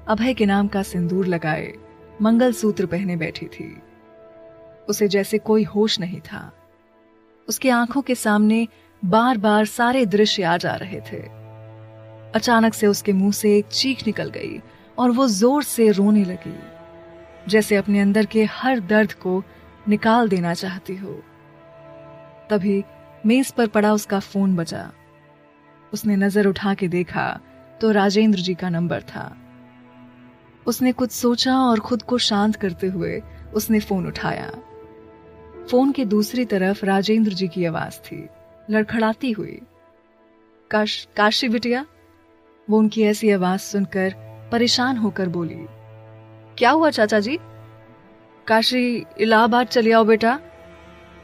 अभय के नाम का सिंदूर लगाए मंगलसूत्र पहने बैठी थी। उसे जैसे कोई होश नहीं था। उसकी आंखों के सामने बार बार सारे दृश्य आ जा रहे थे। अचानक से उसके मुंह से एक चीख निकल गई और वो जोर से रोने लगी, जैसे अपने अंदर के हर दर्द को निकाल देना चाहती हो। तभी मेज पर पड़ा उसका फोन बजा। उसने नजर उठा के देखा तो राजेंद्र जी का नंबर था। उसने कुछ सोचा और खुद को शांत करते हुए उसने फोन उठाया। फोन के दूसरी तरफ राजेंद्र जी की आवाज थी, लड़खड़ाती हुई। काशी बिटिया। वो उनकी ऐसी आवाज सुनकर परेशान होकर बोली, क्या हुआ चाचा जी? काशी इलाहाबाद चले आओ बेटा।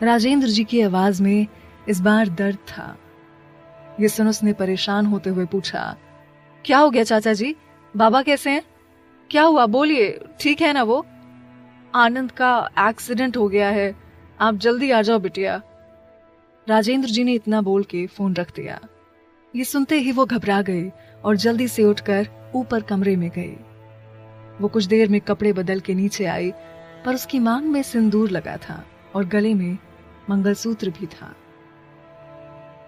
राजेंद्र जी की आवाज में इस बार दर्द था। ये सुन उसने परेशान होते हुए पूछा, क्या हो गया चाचा जी? बाबा कैसे हैं? क्या हुआ, बोलिए, ठीक है ना वो? आनंद का एक्सीडेंट हो गया है, आप जल्दी आ जाओ बिटिया। राजेंद्र जी ने इतना बोल के फोन रख दिया। ये सुनते ही वो घबरा गए और जल्दी से उठकर ऊपर कमरे में गए। वो कुछ देर में कपड़े बदल के नीचे आई, पर उसकी मांग में सिंदूर लगा था और गले में मंगलसूत्र भी था।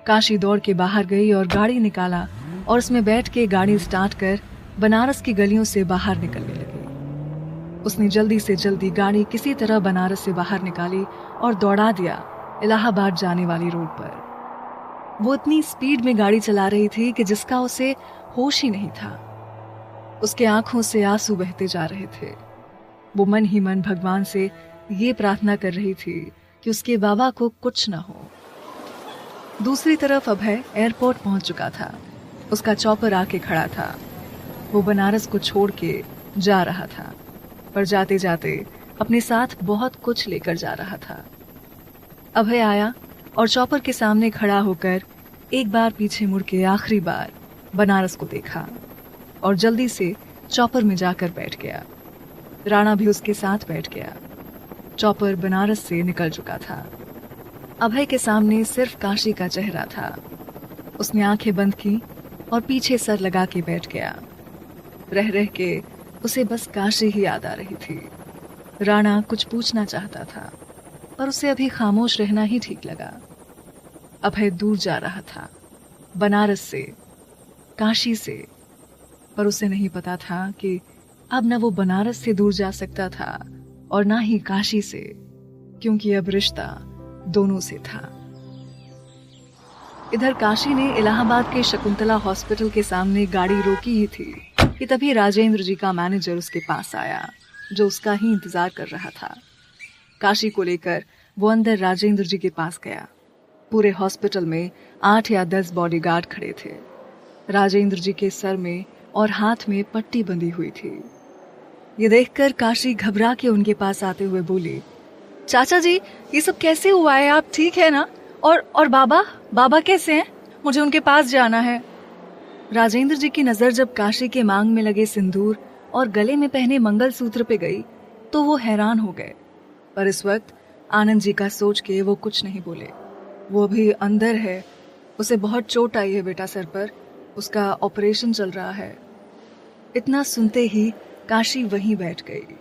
काशी दौड़ के बाहर गई और गाड़ी निकाला और उसमें बैठ के गाड़ी स्टार्ट कर बनारस की गलियों से बाहर निकलने लगी। उसने जल्दी से जल्दी गाड़ी किसी तरह बनारस से बाहर निकाली और दौड़ा दिया इलाहाबाद जाने वाली रोड पर। वो इतनी स्पीड में गाड़ी चला रही थी कि जिसका उसे होश ही नहीं था। उसके आंखों से आंसू बहते जा रहे थे। वो मन ही मन भगवान से ये प्रार्थना कर रही थी कि उसके बाबा को कुछ न हो। दूसरी तरफ अभय एयरपोर्ट पहुंच चुका था। उसका चॉपर आके खड़ा था। वो बनारस को छोड़ के जा रहा था, पर जाते जाते अपने साथ बहुत कुछ लेकर जा रहा था। अभय आया और चॉपर के सामने खड़ा होकर एक बार पीछे मुड़ के आखिरी बार बनारस को देखा और जल्दी से चॉपर में जाकर बैठ गया। राणा भी उसके साथ बैठ गया। चॉपर बनारस से निकल चुका था। अभय के सामने सिर्फ काशी का चेहरा था। उसने आंखें बंद की और पीछे सर लगा के बैठ गया। रह रह के उसे बस काशी ही याद आ रही थी। राणा कुछ पूछना चाहता था, पर उसे अभी खामोश रहना ही ठीक लगा। अभय दूर जा रहा था, बनारस से, काशी से, पर उसे नहीं पता था कि अब न वो बनारस से दूर जा सकता था और ना ही काशी से, क्योंकि अब रिश्ता दोनों से था। इधर काशी ने इलाहाबाद के शकुंतला हॉस्पिटल के सामने गाड़ी रोकी ही थी कि तभी राजेंद्र जी का मैनेजर उसके पास आया, जो उसका ही इंतजार कर रहा था। काशी को लेकर वो अंदर राजेंद्र जी के पास गया। पूरे हॉस्पिटल में 8 या 10 बॉडीगार्ड खड़े थे। राजेंद्र जी के सर में और हाथ में पट्टी बंधी हुई थी। ये देखकर काशी घबरा के उनके पास आते हुए बोली, चाचा जी, ये सब कैसे हुआ है? आप ठीक है ना? और बाबा कैसे हैं? मुझे उनके पास जाना है। राजेंद्र जी की नजर जब काशी के मांग में लगे सिंदूर और गले में पहने मंगलसूत्र पे गई तो वो हैरान हो गए, पर इस वक्त आनंद जी का सोच के वो कुछ नहीं बोले। वो अभी अंदर है, उसे बहुत चोट आई है बेटा सर पर, उसका ऑपरेशन चल रहा है। इतना सुनते ही काशी वहीं बैठ गई।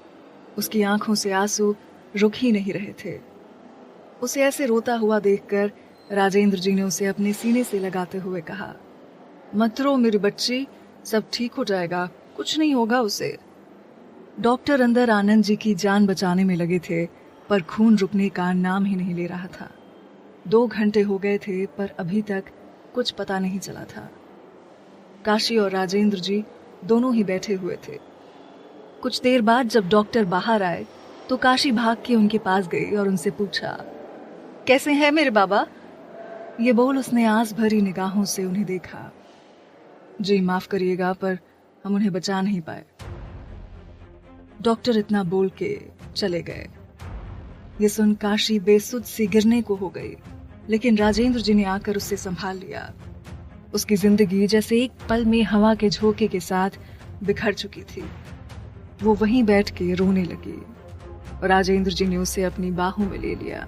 उसकी आंखों से आंसू रुक ही नहीं रहे थे। उसे ऐसे रोता हुआ देखकर राजेंद्र जी ने उसे अपने सीने से लगाते हुए कहा, मत रो मेरी बच्ची, सब ठीक हो जाएगा, कुछ नहीं होगा उसे। डॉक्टर अंदर आनंद जी की जान बचाने में लगे थे, पर खून रुकने का नाम ही नहीं ले रहा था। 2 घंटे हो गए थे, पर अभी तक कुछ पता नहीं चला था। काशी और राजेंद्र जी दोनों ही बैठे हुए थे। कुछ देर बाद जब डॉक्टर बाहर आए तो काशी भाग के उनके पास गई और उनसे पूछा, कैसे हैं मेरे बाबा? ये बोल उसने आस भरी निगाहों से उन्हें देखा। जी माफ करिएगा, पर हम उन्हें बचा नहीं पाए। डॉक्टर इतना बोल के चले गए। ये सुन काशी बेसुध सी गिरने को हो गई, लेकिन राजेंद्र जी ने आकर उसे संभाल लिया। उसकी जिंदगी जैसे एक पल में हवा के झोंके के साथ बिखर चुकी थी। वो वहीं बैठ के रोने लगी और राजेंद्र जी ने उसे अपनी बाहों में ले लिया।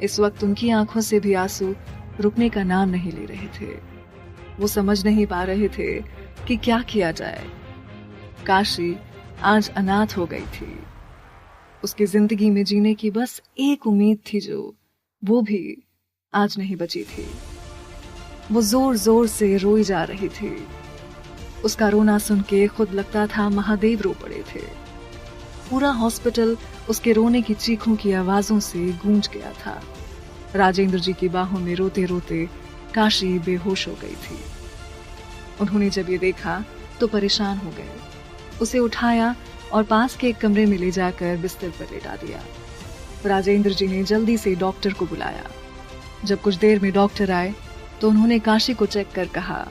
इस वक्त उनकी आंखों से भी आंसू रुकने का नाम नहीं ले रहे थे। वो समझ नहीं पा रहे थे कि क्या किया जाए। काशी आज अनाथ हो गई थी। उसकी जिंदगी में जीने की बस एक उम्मीद थी, जो वो भी आज नहीं बची थी। वो जोर जोर से रोई जा रही थी। उसका रोना सुन के खुद लगता था महादेव रो पड़े थे। पूरा हॉस्पिटल उसके रोने की चीखों की आवाजों से गूंज गया था। राजेंद्र जी की बाहों में रोते रोते काशी बेहोश हो गई थी। उन्होंने जब ये देखा तो परेशान हो गए। उसे उठाया और पास के एक कमरे में ले जाकर बिस्तर पर लेटा दिया। राजेंद्र जी ने जल्दी से डॉक्टर को बुलाया। जब कुछ देर में डॉक्टर आए तो उन्होंने काशी को चेक कर कहा,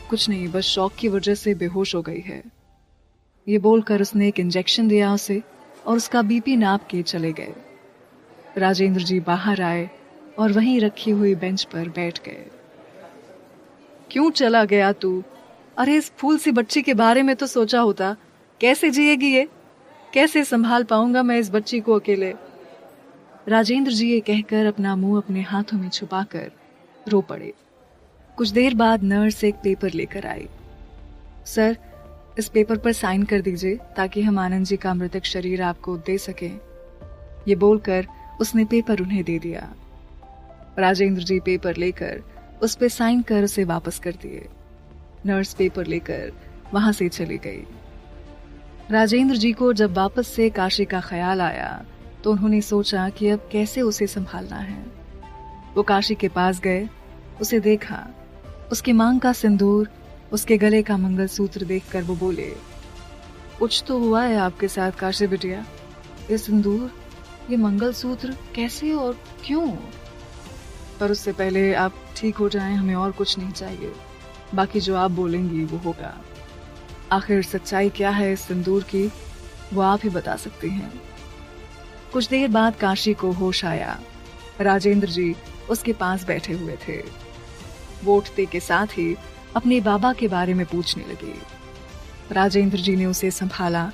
कुछ नहीं, बस शॉक की वजह से बेहोश हो गई है। ये बोलकर उसने एक इंजेक्शन दिया उसे और उसका बीपी नाप के चले गए। राजेंद्र जी बाहर आए और वहीं रखी हुई बेंच पर बैठ गए। क्यों चला गया तू? अरे इस फूल सी बच्ची के बारे में तो सोचा होता। कैसे जिएगी ये? कैसे संभाल पाऊंगा मैं इस बच्ची को अकेले? राजेंद्र जी ये कहकर अपना मुंह अपने हाथों में छुपाकर रो पड़े। कुछ देर बाद नर्स एक पेपर लेकर आई। सर, इस पेपर पर साइन कर दीजिए ताकि हम आनंद जी का मृतक शरीर आपको दे सकें। ये बोलकर उसने पेपर उन्हें दे दिया। राजेंद्र जी पेपर लेकर उस पे साइन कर उसे वापस कर दिए। नर्स पेपर लेकर वहां से चली गई। राजेंद्र जी को जब वापस से काशी का ख्याल आया तो उन्होंने सोचा कि अब कैसे उसे संभालना है। वो काशी के पास गए, उसे देखा। उसकी मांग का सिंदूर, उसके गले का मंगलसूत्र देखकर वो बोले, कुछ तो हुआ है आपके साथ काशी बिटिया। ये सिंदूर, ये मंगलसूत्र कैसे और क्यों? पर उससे पहले आप ठीक हो जाएं, हमें और कुछ नहीं चाहिए। बाकी जो आप बोलेंगी वो होगा। आखिर सच्चाई क्या है इस सिंदूर की, वो आप ही बता सकती हैं। कुछ देर बाद काशी को होश आया। राजेंद्र जी उसके पास बैठे हुए थे। वो उठते के साथ ही अपने बाबा के बारे में पूछने लगी। राजेंद्र जी ने उसे संभाला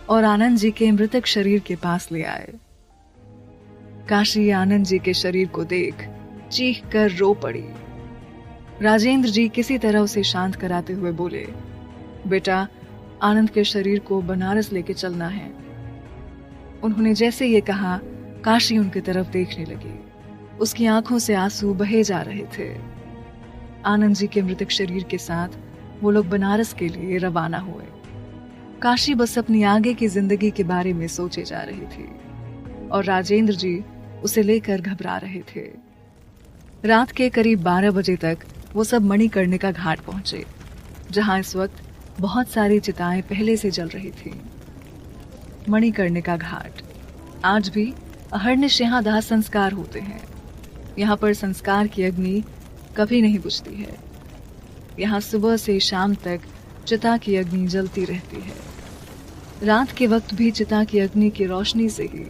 और आनंद जी के मृतक शरीर के पास ले आए। काशी आनंद जी के शरीर को देख चीख कर रो पड़ी। राजेंद्र जी किसी तरह उसे शांत कराते हुए बोले, बेटा, आनंद के शरीर को बनारस लेके चलना है। उन्होंने जैसे ये कहा, काशी उनकी तरफ देखने लगी। उसकी आंखों से आंसू बहे जा रहे थे। आनंद जी के मृतक शरीर के साथ वो लोग बनारस के लिए रवाना हुए। काशी बस अपनी आगे की जिंदगी के बारे में सोचे जा रही थी और राजेंद्र जी उसे लेकर घबरा रहे थे। रात के करीब 12 बजे तक वो सब मणिकर्णिका घाट पहुंचे, जहां इस वक्त बहुत सारी चिताएं पहले से जल रही थीं। मणिकर्णिका घाट आज भी अहर्निश दाह संस्कार होते हैं। यहाँ पर संस्कार की अग्नि कभी नहीं बुझती है। यहाँ सुबह से शाम तक चिता की अग्नि जलती रहती है। रात के वक्त भी चिता की अग्नि की रोशनी से ही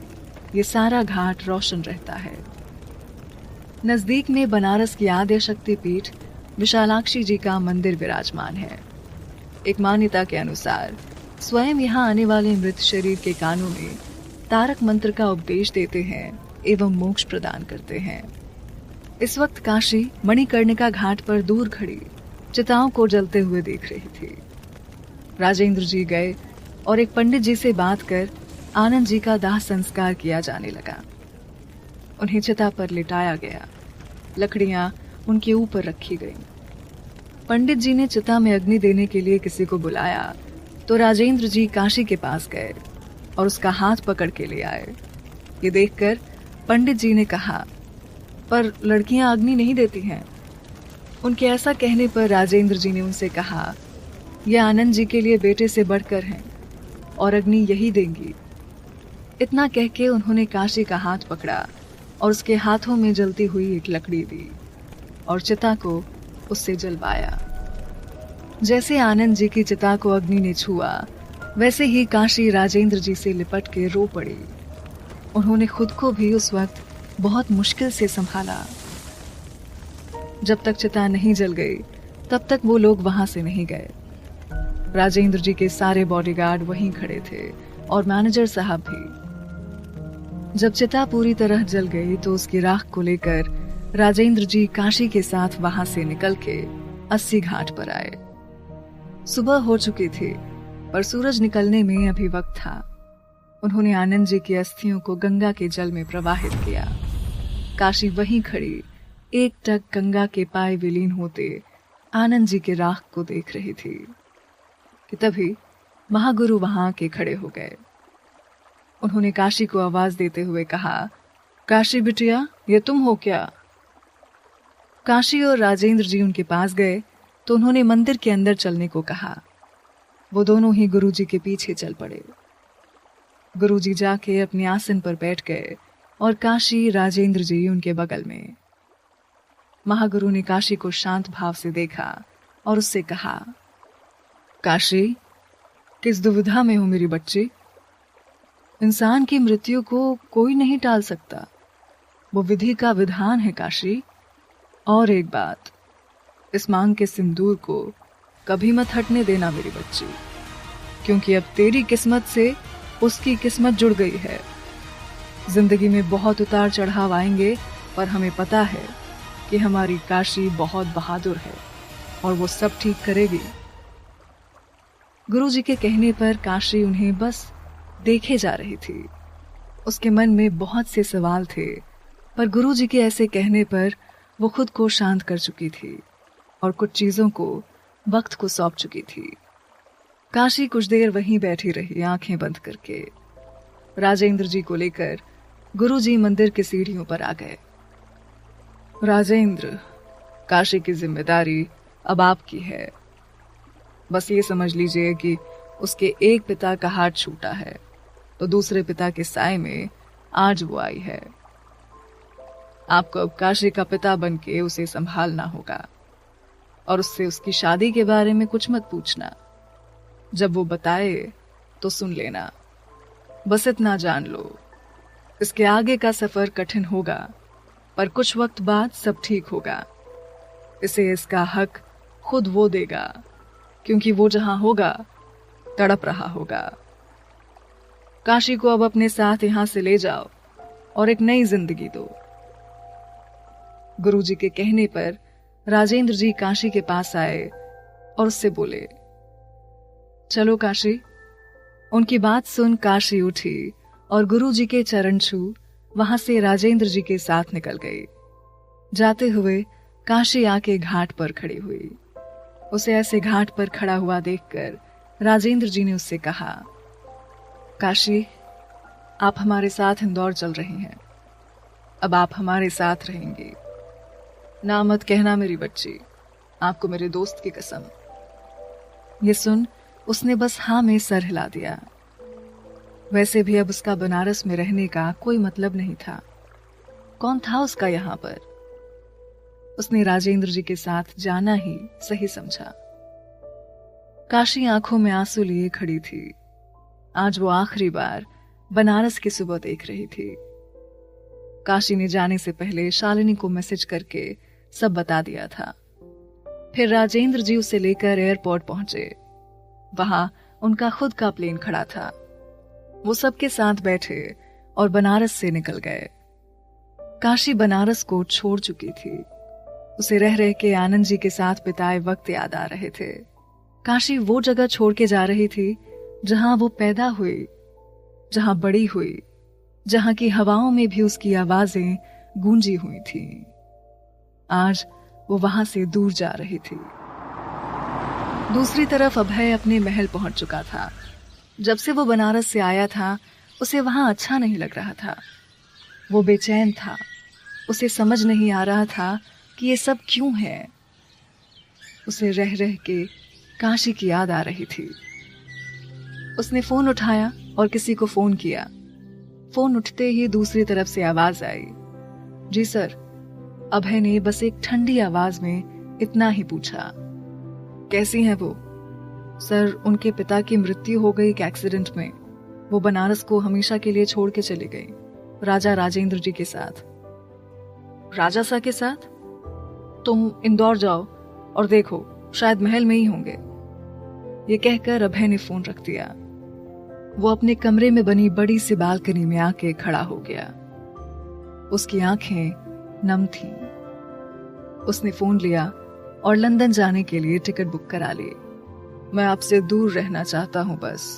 ये सारा घाट रोशन रहता है। नजदीक में बनारस की आद्य शक्ति पीठ विशालाक्षी जी का मंदिर विराजमान है। एक मान्यता के अनुसार स्वयं यहाँ आने वाले मृत शरीर के कानों में तारक मंत्र का उपदेश देते हैं एवं मोक्ष प्रदान करते हैं। इस वक्त काशी मणिकर्णिका घाट पर दूर खड़ी चिताओं को जलते हुए देख रही थी। राजेंद्र जी गए और एक पंडित जी से बात कर आनंद जी का दाह संस्कार किया जाने लगा। उन्हें चिता पर लिटाया गया। लकड़ियां उनके ऊपर रखी गईं। पंडित जी ने चिता में अग्नि देने के लिए किसी को बुलाया तो राजेंद्र जी काशी के पास गए और उसका हाथ पकड़ के ले आए। ये देखकर पंडित जी ने कहा, पर लड़कियां अग्नि नहीं देती हैं। उनके ऐसा कहने पर राजेंद्र जी ने उनसे कहा, यह आनंद जी के लिए बेटे से बढ़कर हैं और अग्नि यही देंगी। इतना कह के उन्होंने काशी का हाथ पकड़ा और उसके हाथों में जलती हुई एक लकड़ी दी और चिता को उससे जलवाया। जैसे आनंद जी की चिता को अग्नि ने छुआ, वैसे ही काशी राजेंद्र जी से लिपट के रो पड़ी। उन्होंने खुद को भी उस वक्त बहुत मुश्किल से संभाला। जब तक चिता नहीं जल गई तब तक वो लोग वहां से नहीं गए। राजेंद्र जी के सारे बॉडीगार्ड वहीं खड़े थे और मैनेजर साहब भी। जब चिता पूरी तरह जल गई तो उसकी राख को लेकर राजेंद्र जी काशी के साथ वहां से निकल के 80 घाट पर आए। सुबह हो चुकी थी। पर सूरज निकलने में अभी वक्त था। उन्होंने आनंद जी की अस्थियों को गंगा के जल में प्रवाहित किया। काशी वहीं खड़ी एक टक गंगा के पाए विलीन होते आनंद जी के राख को देख रही थी कि तभी महागुरु वहां आके खड़े हो गए। उन्होंने काशी को आवाज देते हुए कहा, काशी बिटिया, ये तुम हो क्या? काशी और राजेंद्र जी उनके पास गए तो उन्होंने मंदिर के अंदर चलने को कहा। वो दोनों ही गुरुजी के पीछे चल पड़े। गुरुजी जाके अपने आसन पर बैठ गए और काशी राजेंद्र जी उनके बगल में। महागुरु ने काशी को शांत भाव से देखा और उससे कहा, काशी, किस दुविधा में हो मेरी बच्ची? इंसान की मृत्यु को कोई नहीं टाल सकता, वो विधि का विधान है काशी। और एक बात, इस मांग के सिंदूर को कभी मत हटने देना मेरी बच्ची, क्योंकि अब तेरी किस्मत से उसकी किस्मत जुड़ गई है। जिंदगी में बहुत उतार चढ़ाव आएंगे, पर हमें पता है कि हमारी काशी बहुत बहादुर है और वो सब ठीक करेगी। गुरुजी के कहने पर काशी उन्हें बस देखे जा रही थी। उसके मन में बहुत से सवाल थे, पर गुरुजी के ऐसे कहने पर वो खुद को शांत कर चुकी थी और कुछ चीजों को वक्त को सौंप चुकी थी। काशी कुछ देर वहीं बैठी रही, आंखें बंद करके। राजेंद्र जी को लेकर गुरुजी मंदिर की सीढ़ियों पर आ गए। राजेंद्र, काशी की जिम्मेदारी अब आपकी है। बस ये समझ लीजिए कि उसके एक पिता का हाथ छूटा है तो दूसरे पिता के साए में आज वो आई है। आपको अब काशी का पिता बनके उसे संभालना होगा और उससे उसकी शादी के बारे में कुछ मत पूछना। जब वो बताए तो सुन लेना। बस इतना जान लो, इसके आगे का सफर कठिन होगा, पर कुछ वक्त बाद सब ठीक होगा। इसे इसका हक खुद वो देगा, क्योंकि वो जहां होगा तड़प रहा होगा। काशी को अब अपने साथ यहां से ले जाओ और एक नई जिंदगी दो। गुरुजी के कहने पर राजेंद्र जी काशी के पास आए और उससे बोले, चलो काशी। उनकी बात सुन काशी उठी और गुरुजी के चरण छू वहां से राजेंद्र जी के साथ निकल गई। जाते हुए काशी आके घाट पर खड़ी हुई। उसे ऐसे घाट पर खड़ा हुआ देखकर राजेंद्र जी ने उससे कहा, काशी, आप हमारे साथ इंदौर चल रही हैं। अब आप हमारे साथ रहेंगी। ना मत कहना मेरी बच्ची, आपको मेरे दोस्त की कसम। ये सुन उसने बस हाँ में सर हिला दिया। वैसे भी अब उसका बनारस में रहने का कोई मतलब नहीं था। कौन था उसका यहां पर? उसने राजेंद्र जी के साथ जाना ही सही समझा। काशी आंखों में आंसू लिए खड़ी थी। आज वो आखिरी बार बनारस की सुबह देख रही थी। काशी ने जाने से पहले शालिनी को मैसेज करके सब बता दिया था। फिर राजेंद्र जी उसे लेकर एयरपोर्ट पहुंचे। वहां उनका खुद का प्लेन खड़ा था। वो सबके साथ बैठे और बनारस से निकल गए। काशी बनारस को छोड़ चुकी थी। उसे रह रह के आनंद जी के साथ बिताए वक्त याद आ रहे थे। काशी वो जगह छोड़ के जा रही थी जहां वो पैदा हुई, जहां बड़ी हुई, जहां की हवाओं में भी उसकी आवाजें गूंजी हुई थीं। आज वो वहां से दूर जा रही थी। दूसरी तरफ अभय अपने महल पहुंच चुका था। जब से वो बनारस से आया था उसे वहां अच्छा नहीं लग रहा था। वो बेचैन था। उसे समझ नहीं आ रहा था कि ये सब क्यों है। उसे रह रह के काशी की याद आ रही थी। उसने फोन उठाया और किसी को फोन किया। फोन उठते ही दूसरी तरफ से आवाज आई, जी सर। अभय ने बस एक ठंडी आवाज में इतना ही पूछा, कैसी हैं वो? सर, उनके पिता की मृत्यु हो गई एक एक्सीडेंट में। वो बनारस को हमेशा के लिए छोड़ के चली गई, राजा राजेंद्र जी के साथ। राजा सा के साथ? तुम इंदौर जाओ और देखो, शायद महल में ही होंगे। ये कहकर अभय ने फोन रख दिया। वो अपने कमरे में बनी बड़ी सी बालकनी में आके खड़ा हो गया। उसकी आंखें नम थीं। उसने फोन लिया और लंदन जाने के लिए टिकट बुक करा ली। मैं आपसे दूर रहना चाहता हूं बस।